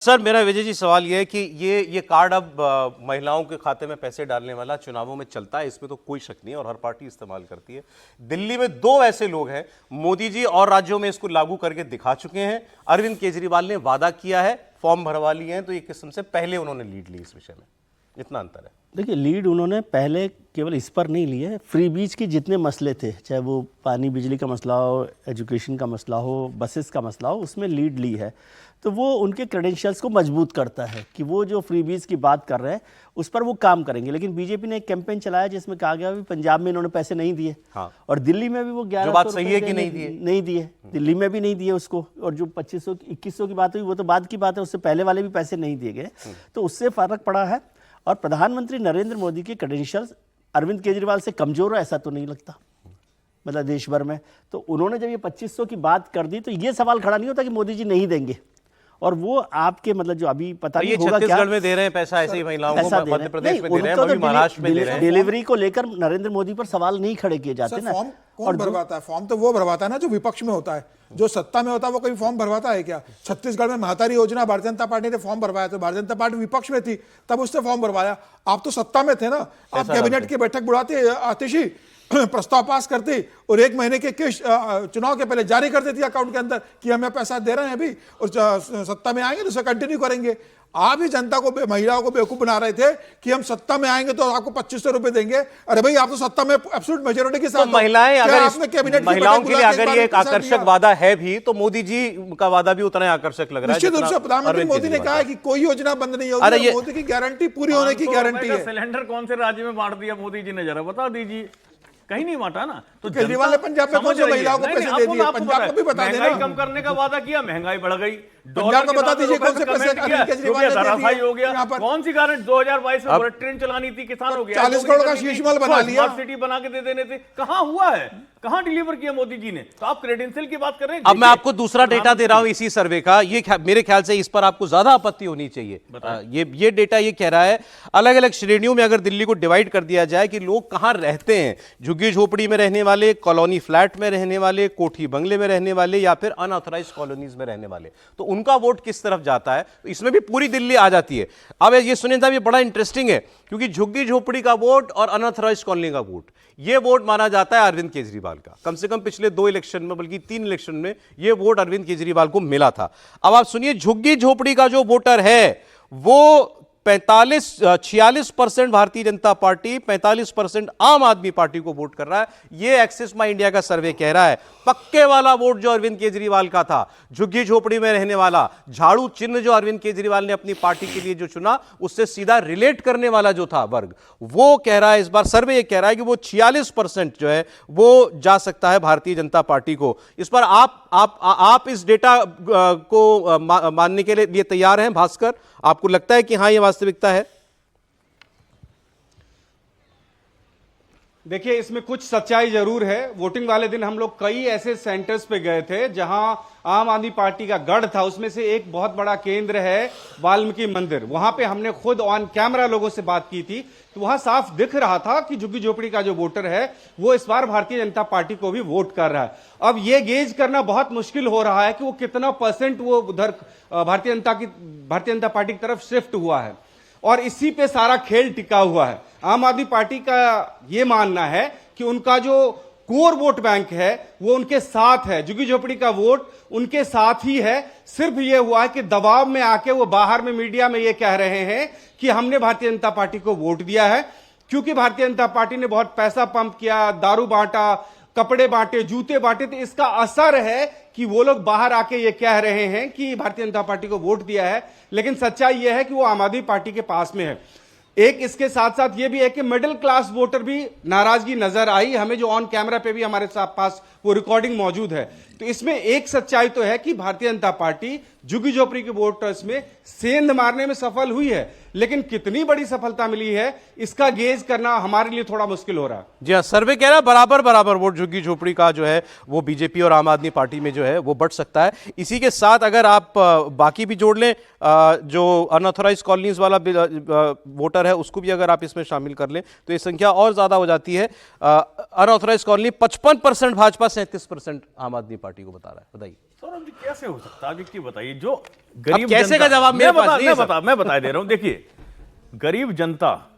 Sir मेरा विजय जी सवाल ये है कि ये कार्ड अब महिलाओं के खाते में पैसे डालने वाला चुनावों में चलता है, इसमें तो कोई शक नहीं है और हर पार्टी इस्तेमाल करती है। दिल्ली में दो ऐसे लोग हैं, मोदी जी और राज्यों में इसको लागू करके दिखा चुके हैं। अरविंद केजरीवाल ने वादा किया है, फॉर्म भरवा लिए हैं, तो एक किस्म से पहले उन्होंने लीड ली इस विषय में, इतना अंतर है। देखिए, लीड उन्होंने पहले केवल इस पर नहीं लिए, फ्री बीज के जितने मसले थे, चाहे वो पानी बिजली का मसला हो, एजुकेशन का मसला हो, बसेस का मसला हो, उसमें लीड ली है। तो वो उनके क्रेडेंशियल्स को मजबूत करता है कि वो जो फ्री बीज की बात कर रहे हैं उस पर वो काम करेंगे। लेकिन बीजेपी ने एक कैंपेन चलाया जिसमें कहा गया भी पंजाब में इन्होंने पैसे नहीं दिए, हाँ। और दिल्ली में भी वो 1100 सही है कि नहीं दिए, दिल्ली में भी नहीं दिए उसको। और जो 2500 2100 की बात हुई वो तो बाद की बात है, उससे पहले वाले भी पैसे नहीं दिए गए, तो उससे फर्क पड़ा है। और प्रधानमंत्री नरेंद्र मोदी के क्रेडेंशियल्स अरविंद केजरीवाल से कमजोर है ऐसा तो नहीं लगता, मतलब देश भर में। तो उन्होंने जब ये 2500 की बात कर दी तो ये सवाल खड़ा नहीं होता कि मोदी जी नहीं देंगे। और वो आपके मतलब जो अभी पता नहीं होगा क्या, छत्तीसगढ़ में दे रहे हैं पैसा ऐसे ही महिलाओं को, मध्य प्रदेश में दे रहे हैं, अभी महाराष्ट्र में दे रहे हैं। डिलीवरी को लेकर नरेंद्र मोदी पर सवाल नहीं खड़े किए जाते ना। कौन भरवाता है फॉर्म? तो वो भरवाता है ना जो विपक्ष में होता है। जो सत्ता में होता है वो कभी फॉर्म भरवाता है क्या? छत्तीसगढ़ में महतारी योजना भारतीय जनता पार्टी ने फॉर्म भरवाया, तो भारतीय जनता पार्टी विपक्ष में थी तब उसने फॉर्म भरवाया। आप तो सत्ता में थे ना, आप कैबिनेट की बैठक बुलाते आतिशी, प्रस्ताव पास करती और 1 महीने के चुनाव के पहले जारी कर देती अकाउंट के अंदर कि हमें पैसा दे रहे हैं अभी, और सत्ता में आएंगे तो उसे कंटिन्यू करेंगे। आप ही जनता को, महिलाओं को बेवकूफ बना रहे थे कि हम सत्ता में आएंगे तो आपको 2500 रुपए देंगे। अरे भाई, आप तो सत्ता में एब्सोल्यूट मेजोरिटी के साथ, महिलाएं अगर महिलाओं के लिए अगर ये एक आकर्षक वादा है भी, तो मोदी जी का वादा भी उतना ही आकर्षक लग रहा है। निश्चित रूप से प्रधानमंत्री मोदी ने कहा है कि कोई योजना बंद नहीं होगी, मोदी की गारंटी पूरी होने की गारंटी है। सिलेंडर कौन से राज्य में बांट दिया मोदी जी ने, जरा बता दीजिए। कहीं नहीं बांटा ना। तो केजरीवाल ने पंजाब में कौन से महिलाओं को पैसे दे दिए? पंजाब को भी बता देना। महंगाई कम करने का वादा किया, महंगाई बढ़ गई। पंजाब को बता दीजिए कौन से पैसे केजरीवाल ने दे दिए। हो गया कौन सी गारंटी? 2022 में बुलेट ट्रेन चलानी थी, किसान हो गया। 40 करोड़ का शीश महल बना लिया, स्मार्ट सिटी बना के दे देने थे। कहां हुआ है? कहां डिलीवर किया मोदी जी ने? तो आप क्रेडेंशियल की बात कर रहे हैं। अब मैं आपको दूसरा डेटा दे रहा हूं इसी सर्वे का, ये मेरे ख्याल से इस पर आपको ज्यादा आपत्ति होनी चाहिए। ये डेटा ये कह रहा है, अलग अलग श्रेणियों में अगर दिल्ली को डिवाइड कर दिया जाए कि लोग कहां रहते हैं, झुग्गी झोपड़ी में रहने वाले, कॉलोनी फ्लैट में रहने वाले, कोठी बंगले में रहने वाले, या फिर अनऑथराइज्ड कॉलोनीज में रहने वाले, तो उनका वोट किस तरफ जाता है, तो इसमें भी पूरी दिल्ली आ जाती है। अब ये सुनिए साहब, ये बड़ा इंटरेस्टिंग है क्योंकि झुग्गी झोपड़ी का वोट और अनऑथराइज्ड कॉलोनी का वोट, ये वोट माना जाता है अरविंद केजरीवाल का। कम से कम पिछले 2 इलेक्शन में, बल्कि 3 इलेक्शन में ये वोट अरविंद केजरीवाल को मिला था। अब आप सुनिए, झुग्गी झोपड़ी का जो वोटर है वो 46% भारतीय जनता पार्टी, 45% आम आदमी पार्टी को वोट कर रहा है। यह एक्सिस माई इंडिया का सर्वे कह रहा है। पक्के वाला वोट जो अरविंद केजरीवाल का था, झुग्गी झोपड़ी में रहने वाला, झाड़ू चिन्ह जो अरविंद केजरीवाल ने अपनी पार्टी के लिए जो चुना, उससे सीधा रिलेट करने वाला जो था वर्ग, वो कह रहा है, इस बार सर्वे ये कह रहा है कि वो 46% जो है वो जा सकता है भारतीय जनता पार्टी को। इस पर आप इस डेटा को मानने के लिए तैयार हैं भास्कर? आपको लगता है कि हां ये वास्तविकता है? देखिए, इसमें कुछ सच्चाई जरूर है। वोटिंग वाले दिन हम लोग कई ऐसे सेंटर्स पे गए थे जहां आम आदमी पार्टी का गढ़ था। उसमें से एक बहुत बड़ा केंद्र है वाल्मीकि मंदिर। वहां पे हमने खुद ऑन कैमरा लोगों से बात की थी, तो वहां साफ दिख रहा था कि झुग्गी झोपड़ी का जो वोटर है वो इस बार भारतीय जनता पार्टी को भी वोट कर रहा है। अब ये गेज करना बहुत मुश्किल हो रहा है कि वो कितना % वो उधर भारतीय जनता पार्टी की तरफ शिफ्ट हुआ है, और इसी पे सारा खेल टिका हुआ है। आम आदमी पार्टी का यह मानना है कि उनका जो कोर वोट बैंक है वो उनके साथ है, झुग्गी झोपड़ी का वोट उनके साथ ही है। सिर्फ ये हुआ है कि दबाव में आके वो बाहर में मीडिया में ये कह रहे हैं कि हमने भारतीय जनता पार्टी को वोट दिया है, क्योंकि भारतीय जनता पार्टी ने बहुत पैसा पंप किया, दारू बांटा, कपड़े बांटे, जूते बांटे, तो इसका असर है कि वो लोग बाहर आके ये कह रहे हैं कि भारतीय जनता पार्टी को वोट दिया है। लेकिन सच्चाई यह है कि वो आम आदमी पार्टी के पास में है। एक इसके साथ साथ ये भी है कि मिडिल क्लास वोटर भी नाराजगी नजर आई हमें, जो ऑन कैमरा पे भी हमारे पास वो रिकॉर्डिंग मौजूद है। तो इसमें एक सच्चाई तो है कि भारतीय जनता पार्टी झुग्गी झोपड़ी के वोटर्स में सेंध मारने में सफल हुई है, लेकिन कितनी बड़ी सफलता मिली है इसका गेज करना हमारे लिए थोड़ा मुश्किल हो रहा है। जी हाँ, सर्वे कह रहा है बराबर वोट झुग्गी झोपड़ी का जो है वो बीजेपी और आम आदमी पार्टी में जो है वो बढ़ सकता है। इसी के साथ अगर आप बाकी भी जोड़ लें, जो अनऑथराइज्ड कॉलोनीज वाला वोटर है उसको भी अगर आप इसमें शामिल कर लें तो ये संख्या और ज्यादा हो जाती है। अनऑथराइज्ड कॉलोनी 55% भाजपा, 37% आम आदमी पार्टी को बता रहा है। बताइए। सौरभ जी कैसे हो सकता है? आप एक चीज बताइए, जो गरीब कैसे जनता- का जवाब मेरे पास नहीं है, मैं बता दे रहा हूं। देखिए, गरीब जनता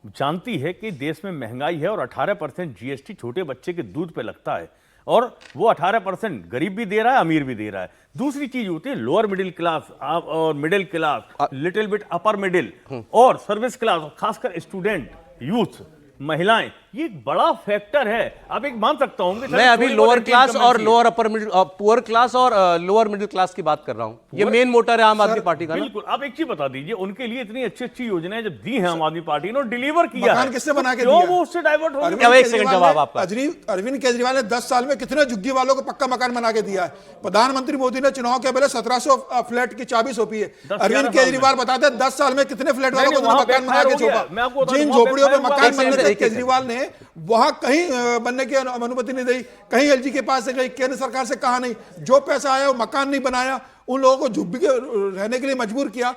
जानती है कि देश में महंगाई है और 18% जीएसटी छोटे बच्चे के दूध पे लगता है, और वो 18% गरीब भी दे रहा है, अमीर भी दे रहा है। दूसरी चीज होती है लोअर मिडिल क्लास और middle class, little bit upper middle और सर्विस क्लास, और खासकर स्टूडेंट, यूथ, महिलाएं, ये एक बड़ा फैक्टर है। आप एक मान सकता हूं कि मैं अभी थोड़ी लोअर बहुत क्लास income और ऐसी है। Lower upper middle, poor class और लोअर मिडिल क्लास की बात कर रहा हूं। ये मेन मोटर है आम आदमी पार्टी का ना। बिल्कुल। आप एक चीज बता दीजिए, उनके लिए इतनी अच्छी अच्छी योजनाएं जब दी है आम आदमी पार्टी ने और डिलीवर किया मकान है, किसने बना के क्यों दिया? वो उससे डाइवर्ट हो अरविंद गए? अब एक सेकंड केजरीवाल जवाब ने- आपका। अरविंद केजरीवाल ने 10 साल में कितने झुग्गी वालों को पक्का मकान बना के दिया है? प्रधानमंत्री मोदी ने चुनाव के पहले 1700 फ्लैट की चाबी सौंपी है। 11 अरविंद साल केजरीवाल बताते हैं 10 साल में कितने फ्लैट वालों को नहीं, वहाँ मकान बना के backfire हो गया। सौंपा। मैं आपको बता दूं, जिन वहाँ झोपड़ियों में backfire मकान हुआ। बनने थे, एक सेकंड। केजरीवाल ने वहां कहीं बनने की अनुमति नहीं दी, कहीं एलजी के पास से गई, केंद्र सरकार से कहा नहीं। जो पैसा आया वो मकान नहीं बनाया, उन लोगों को झुग्गी के रहने के लिए मजबूर किया।